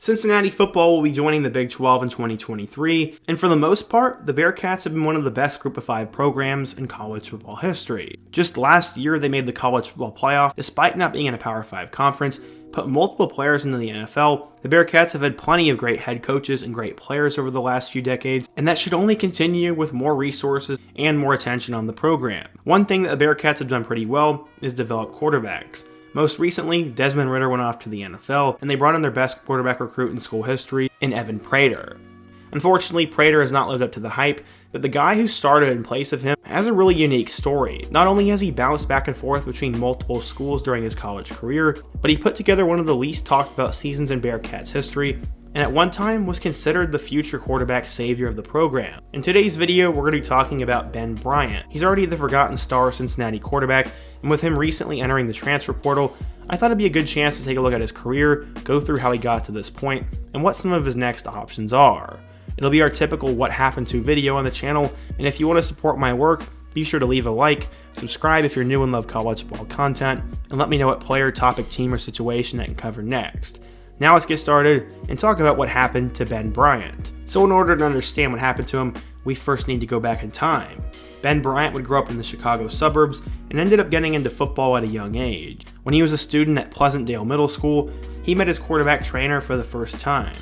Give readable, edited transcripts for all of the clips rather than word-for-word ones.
Cincinnati football will be joining the Big 12 in 2023, and for the most part, the Bearcats have been one of the best Group of 5 programs in college football history. Just last year, they made the college football playoff despite not being in a Power 5 conference, put multiple players into the NFL. The Bearcats have had plenty of great head coaches and great players over the last few decades, and that should only continue with more resources and more attention on the program. One thing that the Bearcats have done pretty well is develop quarterbacks. Most recently, Desmond Ridder went off to the NFL, and they brought in their best quarterback recruit in school history in Evan Prater. Unfortunately, Prater has not lived up to the hype, but the guy who started in place of him has a really unique story. Not only has he bounced back and forth between multiple schools during his college career, but he put together one of the least talked about seasons in Bearcats history, and at one time was considered the future quarterback savior of the program. In today's video, we're going to be talking about Ben Bryant. He's already the forgotten star Cincinnati quarterback, and with him recently entering the transfer portal, I thought it'd be a good chance to take a look at his career, go through how he got to this point, and what some of his next options are. It'll be our typical what happened to video on the channel, and if you want to support my work, be sure to leave a like, subscribe if you're new and love college football content, and let me know what player, topic, team, or situation I can cover next. Now let's get started and talk about what happened to Ben Bryant. So in order to understand what happened to him, we first need to go back in time. Ben Bryant would grow up in the Chicago suburbs and ended up getting into football at a young age. When he was a student at Pleasantdale Middle School, he met his quarterback trainer for the first time.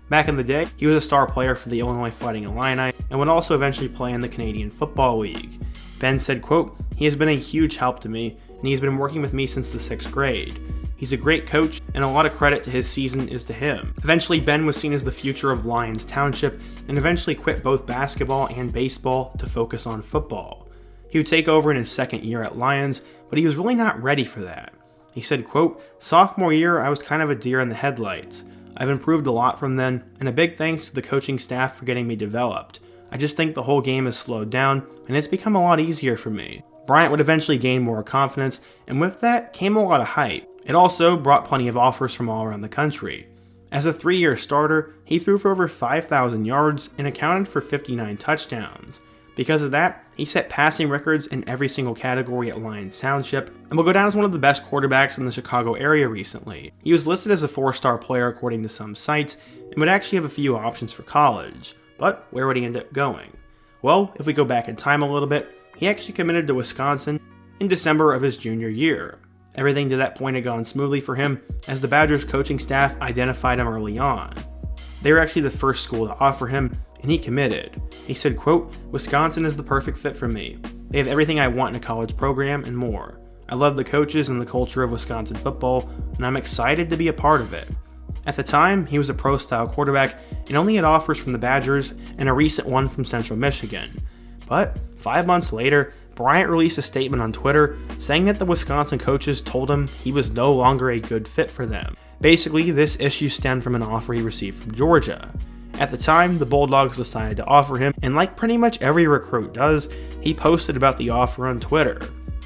Back in the day, he was a star player for the Illinois Fighting Illini and would also eventually play in the Canadian Football League. Ben said, quote, "He has been a huge help to me, and he's been working with me since the 6th grade. He's a great coach, and a lot of credit to his season is to him." Eventually, Ben was seen as the future of Lyons Township and eventually quit both basketball and baseball to focus on football. He would take over in his second year at Lyons, but he was really not ready for that. He said, quote, "Sophomore year, I was kind of a deer in the headlights. I've improved a lot from then, and a big thanks to the coaching staff for getting me developed. I just think the whole game has slowed down, and it's become a lot easier for me." Bryant would eventually gain more confidence, and with that came a lot of hype. It also brought plenty of offers from all around the country. As a 3-year starter, he threw for over 5,000 yards and accounted for 59 touchdowns. Because of that, he set passing records in every single category at Lyons Township, and will go down as one of the best quarterbacks in the Chicago area recently. He was listed as a 4-star player according to some sites, and would actually have a few options for college. But where would he end up going? Well, if we go back in time a little bit, he actually committed to Wisconsin in December of his junior year. Everything to that point had gone smoothly for him, as the Badgers coaching staff identified him early on. They were actually the first school to offer him, and he committed. He said, quote, "Wisconsin is the perfect fit for me. They have everything I want in a college program and more. I love the coaches and the culture of Wisconsin football, and I'm excited to be a part of it." At the time, he was a pro-style quarterback and only had offers from the Badgers and a recent one from Central Michigan. But 5 months later, Bryant released a statement on Twitter saying that the Wisconsin coaches told him he was no longer a good fit for them. Basically, this issue stemmed from an offer he received from Georgia. At the time, the Bulldogs decided to offer him, and like pretty much every recruit does, he posted about the offer on Twitter.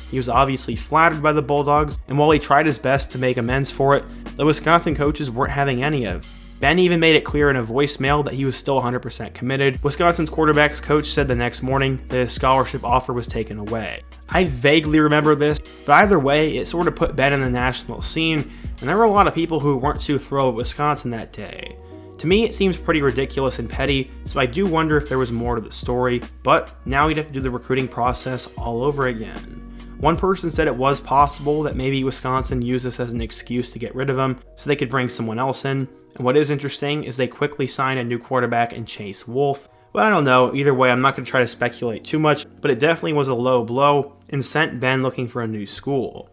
He was obviously flattered by the Bulldogs, and while he tried his best to make amends for it, the Wisconsin coaches weren't having any of it. Ben even made it clear in a voicemail that he was still 100% committed. Wisconsin's quarterback's coach said the next morning that his scholarship offer was taken away. I vaguely remember this, but either way, it sort of put Ben in the national scene, and there were a lot of people who weren't too thrilled with Wisconsin that day. To me, it seems pretty ridiculous and petty, so I do wonder if there was more to the story, but now he'd have to do the recruiting process all over again. One person said it was possible that maybe Wisconsin used this as an excuse to get rid of him so they could bring someone else in, and what is interesting is they quickly signed a new quarterback in Chase Wolf. But I don't know, either way I'm not going to try to speculate too much, but it definitely was a low blow and sent Ben looking for a new school.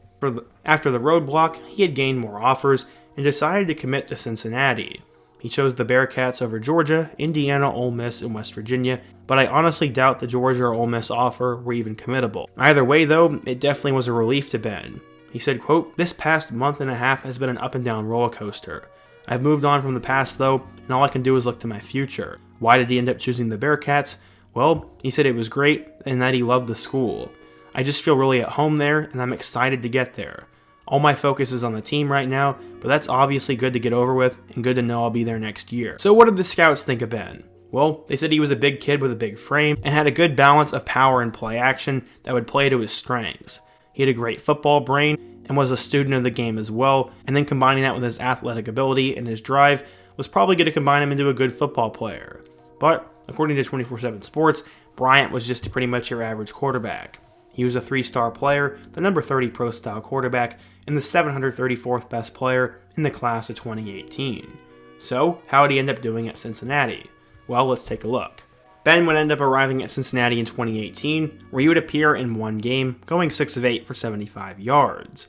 After the roadblock, he had gained more offers and decided to commit to Cincinnati. He chose the Bearcats over Georgia, Indiana, Ole Miss, and West Virginia, but I honestly doubt the Georgia or Ole Miss offer were even committable. Either way though, it definitely was a relief to Ben. He said, quote, "This past month and a half has been an up and down roller coaster. I've moved on from the past though, and all I can do is look to my future." Why did he end up choosing the Bearcats? Well, he said it was great and that he loved the school. "I just feel really at home there, and I'm excited to get there. All my focus is on the team right now, but that's obviously good to get over with and good to know I'll be there next year." So what did the scouts think of Ben? Well, they said he was a big kid with a big frame and had a good balance of power and play action that would play to his strengths. He had a great football brain and was a student of the game as well, and then combining that with his athletic ability and his drive, was probably going to combine him into a good football player. But according to 24/7 Sports, Bryant was just pretty much your average quarterback. He was a 3-star player, the number 30 pro-style quarterback, and the 734th best player in the class of 2018. So, how did he end up doing at Cincinnati? Well, let's take a look. Ben would end up arriving at Cincinnati in 2018, where he would appear in one game, going 6 of 8 for 75 yards.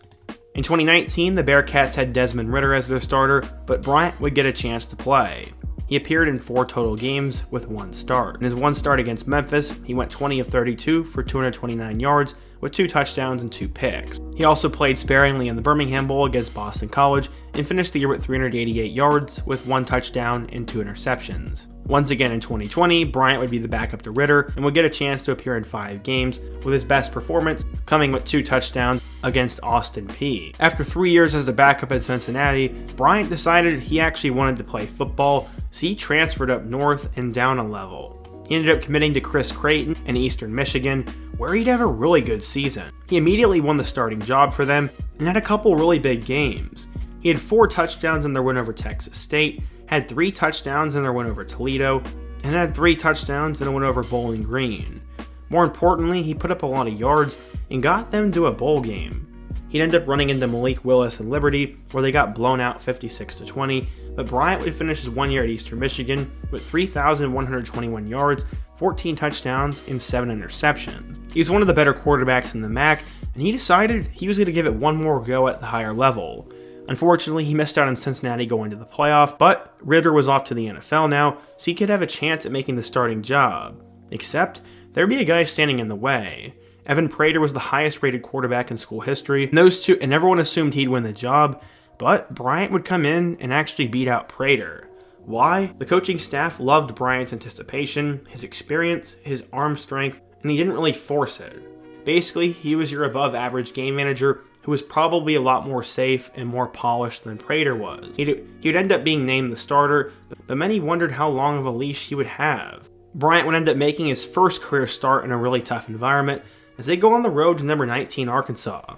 In 2019, the Bearcats had Desmond Ridder as their starter, but Bryant would get a chance to play. He appeared in 4 total games with 1 start. In his 1 start against Memphis, he went 20 of 32 for 229 yards with 2 touchdowns and 2 picks. He also played sparingly in the Birmingham Bowl against Boston College and finished the year with 388 yards with 1 touchdown and 2 interceptions. Once again in 2020, Bryant would be the backup to Ridder and would get a chance to appear in 5 games, with his best performance coming with 2 touchdowns against Austin Peay. After 3 years as a backup at Cincinnati, Bryant decided he actually wanted to play football, so he transferred up north and down a level. He ended up committing to Chris Creighton in Eastern Michigan, where he'd have a really good season. He immediately won the starting job for them and had a couple really big games. He had 4 touchdowns in their win over Texas State, had 3 touchdowns in their win over Toledo, and had 3 touchdowns in a win over Bowling Green. More importantly, he put up a lot of yards and got them to a bowl game. He'd end up running into Malik Willis and Liberty, where they got blown out 56-20, but Bryant would finish his 1 year at Eastern Michigan with 3,121 yards, 14 touchdowns, and 7 interceptions. He was one of the better quarterbacks in the MAC, and he decided he was going to give it one more go at the higher level. Unfortunately, he missed out on Cincinnati going to the playoff, but Ridder was off to the NFL now, so he could have a chance at making the starting job. Except, there'd be a guy standing in the way. Evan Prater was the highest rated quarterback in school history, and everyone assumed he'd win the job, but Bryant would come in and actually beat out Prater. Why? The coaching staff loved Bryant's anticipation, his experience, his arm strength, and he didn't really force it. Basically, he was your above average game manager who was probably a lot more safe and more polished than Prater was. He would end up being named the starter, but many wondered how long of a leash he would have. Bryant would end up making his first career start in a really tough environment as they go on the road to number 19 Arkansas.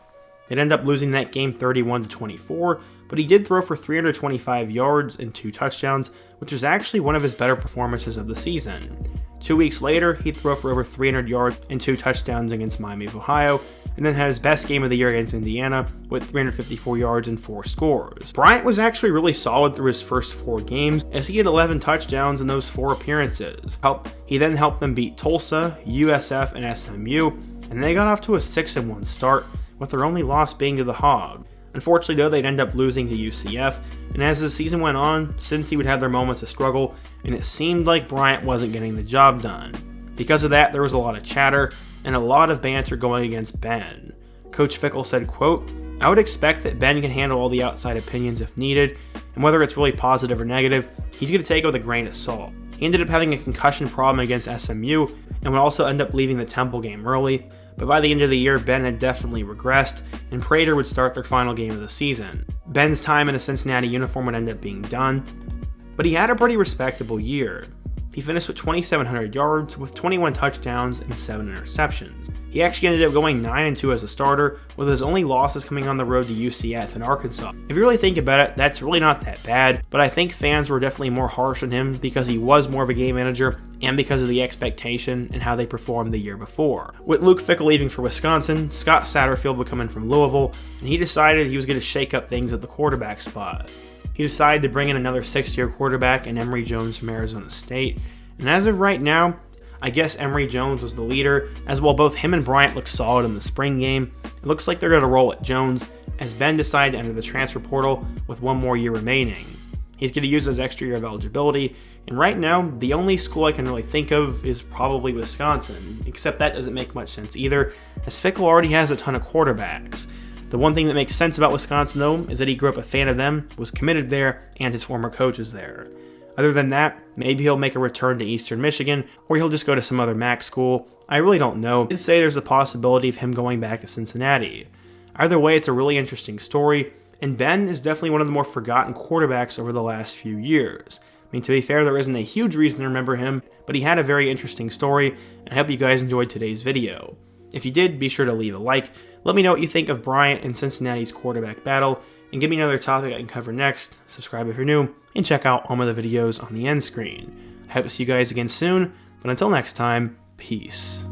They'd end up losing that game 31-24, but he did throw for 325 yards and 2 touchdowns, which was actually one of his better performances of the season. 2 weeks later, he'd throw for over 300 yards and 2 touchdowns against Miami of Ohio, and then had his best game of the year against Indiana with 354 yards and 4 scores. Bryant was actually really solid through his first 4 games, as he had 11 touchdowns in those 4 appearances. He then helped them beat Tulsa, USF, and SMU, and they got off to a 6-1 start, with their only loss being to the Hog. Unfortunately though, they'd end up losing to UCF, and as the season went on, Cinci would have their moments of struggle, and it seemed like Bryant wasn't getting the job done. Because of that, there was a lot of chatter, and a lot of banter going against Ben. Coach Fickell said, quote, "I would expect that Ben can handle all the outside opinions if needed, and whether it's really positive or negative, he's going to take it with a grain of salt." He ended up having a concussion problem against SMU, and would also end up leaving the Temple game early, but by the end of the year, Ben had definitely regressed, and Prater would start their final game of the season. Ben's time in a Cincinnati uniform would end up being done, but he had a pretty respectable year. He finished with 2,700 yards with 21 touchdowns and 7 interceptions. He actually ended up going 9-2 as a starter, with his only losses coming on the road to UCF and Arkansas. If you really think about it, that's really not that bad, but I think fans were definitely more harsh on him because he was more of a game manager and because of the expectation and how they performed the year before. With Luke Fickell leaving for Wisconsin, Scott Satterfield would come in from Louisville, and he decided he was going to shake up things at the quarterback spot. He decided to bring in another 6-year quarterback in Emory Jones from Arizona State, and as of right now, I guess Emory Jones was the leader, as while both him and Bryant look solid in the spring game, it looks like they're going to roll at Jones, as Ben decided to enter the transfer portal with 1 more year remaining. He's going to use his extra year of eligibility, and right now, the only school I can really think of is probably Wisconsin, except that doesn't make much sense either, as Fickell already has a ton of quarterbacks. The one thing that makes sense about Wisconsin, though, is that he grew up a fan of them, was committed there, and his former coach is there. Other than that, maybe he'll make a return to Eastern Michigan, or he'll just go to some other MAC school. I really don't know. I did say there's a possibility of him going back to Cincinnati. Either way, it's a really interesting story, and Ben is definitely one of the more forgotten quarterbacks over the last few years. I mean, to be fair, there isn't a huge reason to remember him, but he had a very interesting story, and I hope you guys enjoyed today's video. If you did, be sure to leave a like. Let me know what you think of Bryant and Cincinnati's quarterback battle, and give me another topic I can cover next. Subscribe if you're new, and check out all my other videos on the end screen. I hope to see you guys again soon, but until next time, peace.